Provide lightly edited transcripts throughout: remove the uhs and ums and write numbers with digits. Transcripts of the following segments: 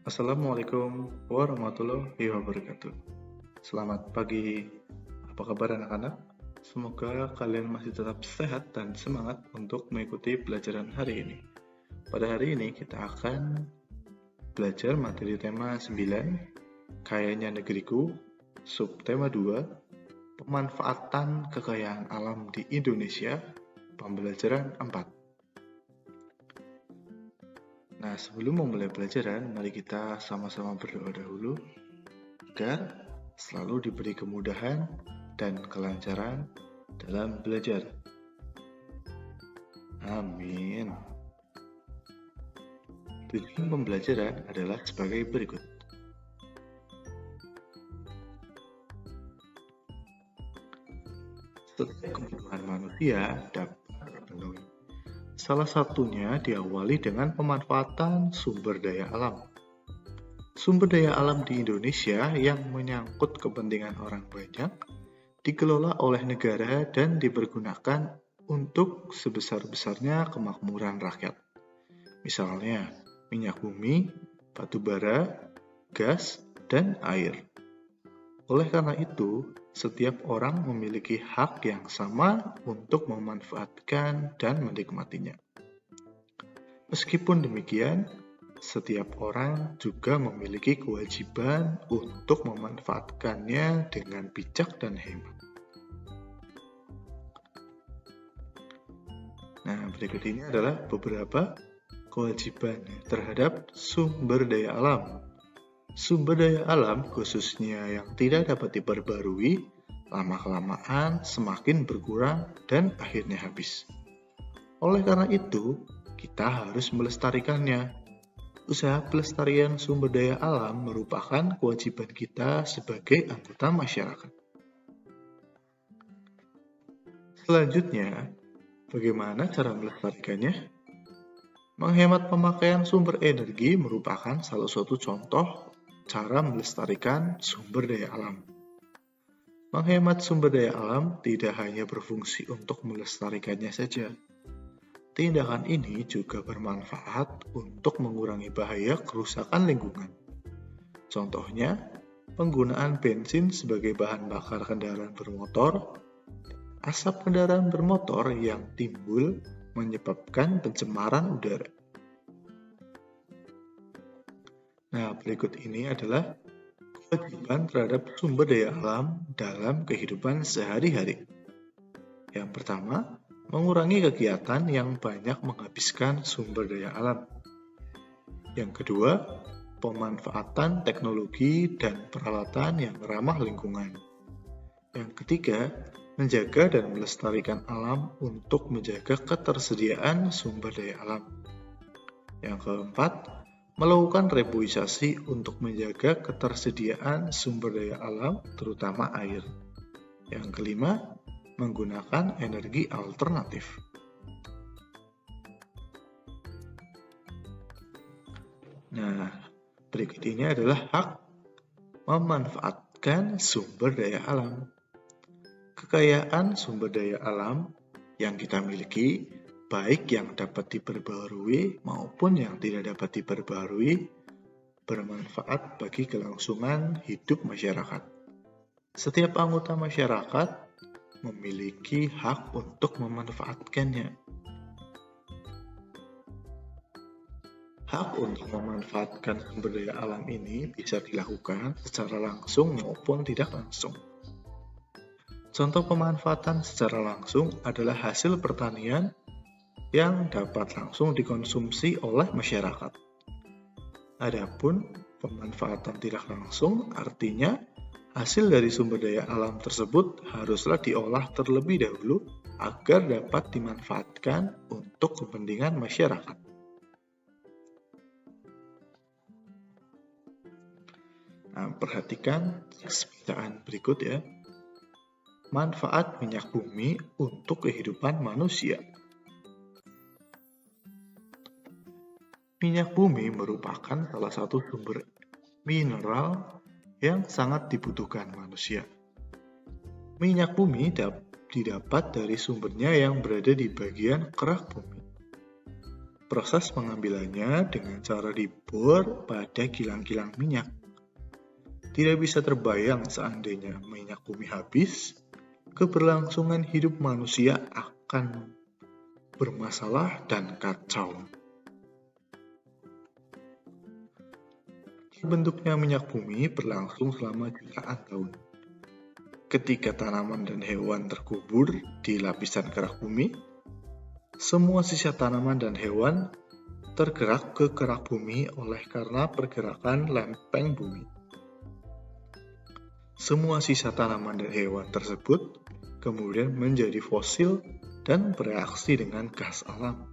Assalamualaikum warahmatullahi wabarakatuh. Selamat pagi. Apa kabar anak-anak? Semoga kalian masih tetap sehat dan semangat untuk mengikuti pelajaran hari ini. Pada hari ini kita akan belajar materi tema 9, Kayanya Negeriku, subtema 2, Pemanfaatan Kekayaan Alam di Indonesia, pembelajaran 4. Nah, sebelum memulai pelajaran, mari kita sama-sama berdoa dahulu agar selalu diberi kemudahan dan kelancaran dalam belajar. Amin. Tujuan pembelajaran adalah sebagai berikut. Setiap kebutuhan manusia dapat terpenuhi. Salah satunya diawali dengan pemanfaatan sumber daya alam. Sumber daya alam di Indonesia yang menyangkut kepentingan orang banyak dikelola oleh negara dan dipergunakan untuk sebesar-besarnya kemakmuran rakyat. Misalnya, minyak bumi, batu bara, gas, dan air. Oleh karena itu, setiap orang memiliki hak yang sama untuk memanfaatkan dan menikmatinya. Meskipun demikian, setiap orang juga memiliki kewajiban untuk memanfaatkannya dengan bijak dan hemat. Nah, berikut ini adalah beberapa kewajiban terhadap sumber daya alam. Sumber daya alam, khususnya yang tidak dapat diperbarui, lama-kelamaan semakin berkurang dan akhirnya habis. Oleh karena itu, kita harus melestarikannya. Usaha pelestarian sumber daya alam merupakan kewajiban kita sebagai anggota masyarakat. Selanjutnya, bagaimana cara melestarikannya? Menghemat pemakaian sumber energi merupakan salah satu contoh cara melestarikan sumber daya alam. Menghemat sumber daya alam tidak hanya berfungsi untuk melestarikannya saja. Tindakan ini juga bermanfaat untuk mengurangi bahaya kerusakan lingkungan. Contohnya, penggunaan bensin sebagai bahan bakar kendaraan bermotor. Asap kendaraan bermotor yang timbul menyebabkan pencemaran udara. Nah, berikut ini adalah kewajiban terhadap sumber daya alam dalam kehidupan sehari-hari. Yang pertama, mengurangi kegiatan yang banyak menghabiskan sumber daya alam. Yang kedua, pemanfaatan teknologi dan peralatan yang ramah lingkungan. Yang ketiga, menjaga dan melestarikan alam untuk menjaga ketersediaan sumber daya alam. Yang keempat, melakukan reboisasi untuk menjaga ketersediaan sumber daya alam, terutama air. Yang kelima, menggunakan energi alternatif. Nah, berikut ini adalah hak memanfaatkan sumber daya alam. Kekayaan sumber daya alam yang kita miliki, baik yang dapat diperbarui maupun yang tidak dapat diperbarui, bermanfaat bagi kelangsungan hidup masyarakat. Setiap anggota masyarakat memiliki hak untuk memanfaatkannya. Hak untuk memanfaatkan sumber daya alam ini bisa dilakukan secara langsung maupun tidak langsung. Contoh pemanfaatan secara langsung adalah hasil pertanian yang dapat langsung dikonsumsi oleh masyarakat. Adapun pemanfaatan tidak langsung artinya hasil dari sumber daya alam tersebut haruslah diolah terlebih dahulu agar dapat dimanfaatkan untuk kepentingan masyarakat. Nah, perhatikan bacaan berikut ya. Manfaat minyak bumi untuk kehidupan manusia. Minyak bumi merupakan salah satu sumber mineral yang sangat dibutuhkan manusia. Minyak bumi didapat dari sumbernya yang berada di bagian kerak bumi. Proses pengambilannya dengan cara dibor pada kilang-kilang minyak. Tidak bisa terbayang seandainya minyak bumi habis, keberlangsungan hidup manusia akan bermasalah dan kacau. Bentuknya minyak bumi berlangsung selama jutaan tahun. Ketika tanaman dan hewan terkubur di lapisan kerak bumi, semua sisa tanaman dan hewan tergerak ke kerak bumi oleh karena pergerakan lempeng bumi. Semua sisa tanaman dan hewan tersebut kemudian menjadi fosil dan bereaksi dengan gas alam.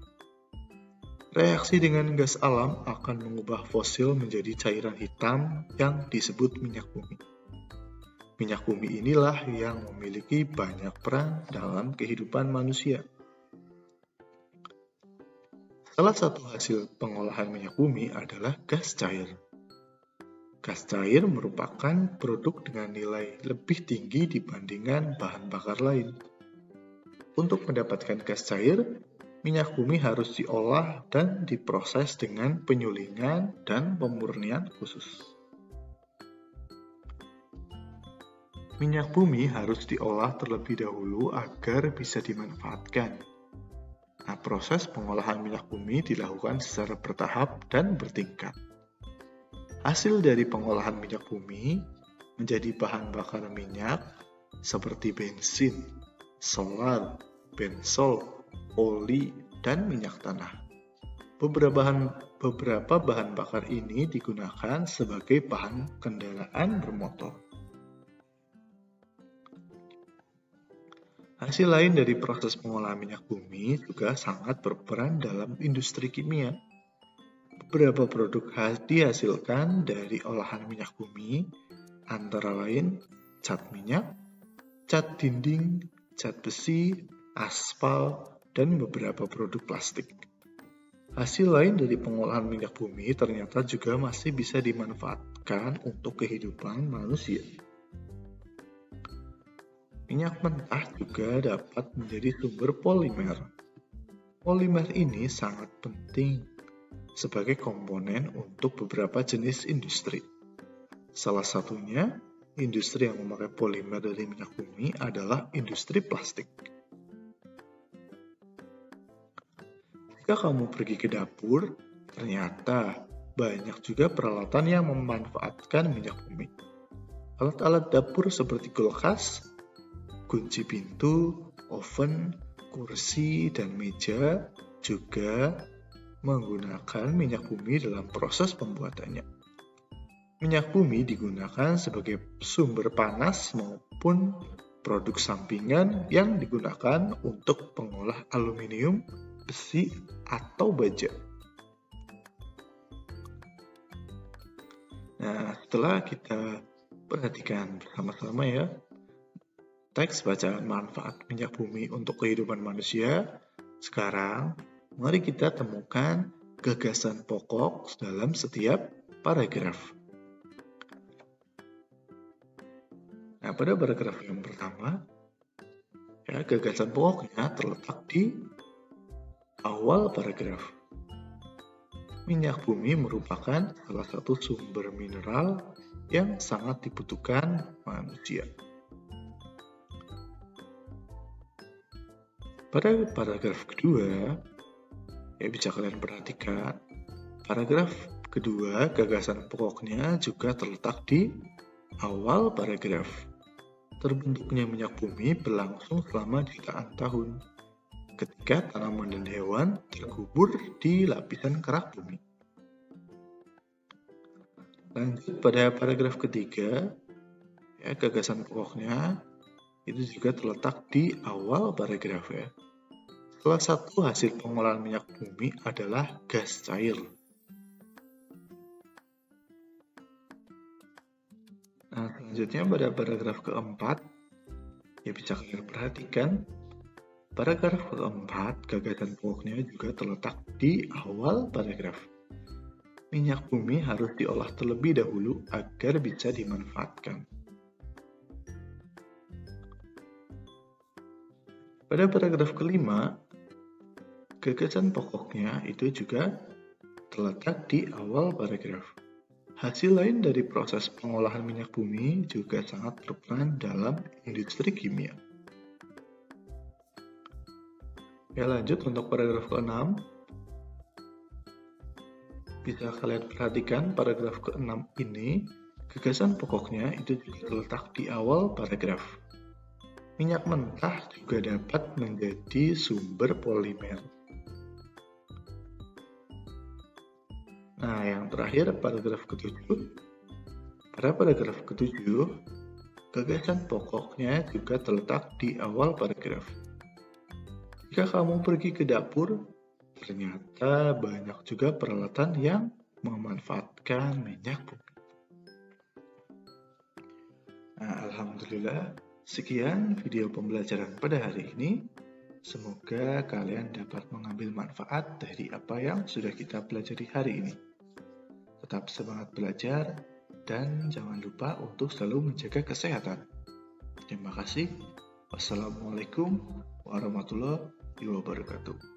Reaksi dengan gas alam akan mengubah fosil menjadi cairan hitam yang disebut minyak bumi. Minyak bumi inilah yang memiliki banyak peran dalam kehidupan manusia. Salah satu hasil pengolahan minyak bumi adalah gas cair. Gas cair merupakan produk dengan nilai lebih tinggi dibandingkan bahan bakar lain. Untuk mendapatkan gas cair, minyak bumi harus diolah dan diproses dengan penyulingan dan pemurnian khusus. Minyak bumi harus diolah terlebih dahulu agar bisa dimanfaatkan. Nah, proses pengolahan minyak bumi dilakukan secara bertahap dan bertingkat. Hasil dari pengolahan minyak bumi menjadi bahan bakar minyak seperti bensin, solar, bensol, oli, dan minyak tanah. Beberapa bahan bakar ini digunakan sebagai bahan kendaraan bermotor. Hasil lain dari proses pengolahan minyak bumi juga sangat berperan dalam industri kimia. Beberapa produk dihasilkan dari olahan minyak bumi, antara lain cat minyak, cat dinding, cat besi, aspal, dan beberapa produk plastik. Hasil lain dari pengolahan minyak bumi ternyata juga masih bisa dimanfaatkan untuk kehidupan manusia. Minyak mentah juga dapat menjadi sumber polimer. Polimer ini sangat penting sebagai komponen untuk beberapa jenis industri. Salah satunya, industri yang memakai polimer dari minyak bumi adalah industri plastik. Jika kamu pergi ke dapur, ternyata banyak juga peralatan yang memanfaatkan minyak bumi. Alat-alat dapur seperti kulkas, kunci pintu, oven, kursi, dan meja juga menggunakan minyak bumi dalam proses pembuatannya. Minyak bumi digunakan sebagai sumber panas maupun produk sampingan yang digunakan untuk pengolah aluminium, besi, atau baja. Nah, setelah kita perhatikan bersama-sama ya, teks bacaan manfaat minyak bumi untuk kehidupan manusia. Sekarang, mari kita temukan gagasan pokok dalam setiap paragraf. Nah, pada paragraf yang pertama, gagasan pokoknya terletak di awal paragraf. Minyak bumi merupakan salah satu sumber mineral yang sangat dibutuhkan manusia. Pada paragraf kedua, bisa kalian perhatikan, paragraf kedua gagasan pokoknya juga terletak di awal paragraf. Terbentuknya minyak bumi berlangsung selama jutaan tahun, ketika tanaman dan hewan terkubur di lapisan kerak bumi. Lanjut pada paragraf ketiga, gagasan pokoknya itu juga terletak di awal paragraf ya. Salah satu hasil pengolahan minyak bumi adalah gas cair. Nah, selanjutnya pada paragraf keempat, bisa kalian perhatikan, paragraf keempat gagasan pokoknya juga terletak di awal paragraf. Minyak bumi harus diolah terlebih dahulu agar bisa dimanfaatkan. Pada paragraf kelima, Gagasan pokoknya itu juga terletak di awal paragraf. Hasil lain dari proses pengolahan minyak bumi juga sangat berperan dalam industri kimia. Ya, lanjut untuk paragraf ke-6. Bisa kalian perhatikan paragraf ke-6 ini, gagasan pokoknya itu terletak di awal paragraf. Minyak mentah juga dapat menjadi sumber polimer. Nah, yang terakhir paragraf ke-7. Pada paragraf ke-7, gagasan pokoknya juga terletak di awal paragraf. Jika kamu pergi ke dapur, ternyata banyak juga peralatan yang memanfaatkan minyak bumi. Nah, alhamdulillah, sekian video pembelajaran pada hari ini. Semoga kalian dapat mengambil manfaat dari apa yang sudah kita pelajari hari ini. Tetap semangat belajar dan jangan lupa untuk selalu menjaga kesehatan. Terima kasih. Wassalamualaikum warahmatullahi wabarakatuh.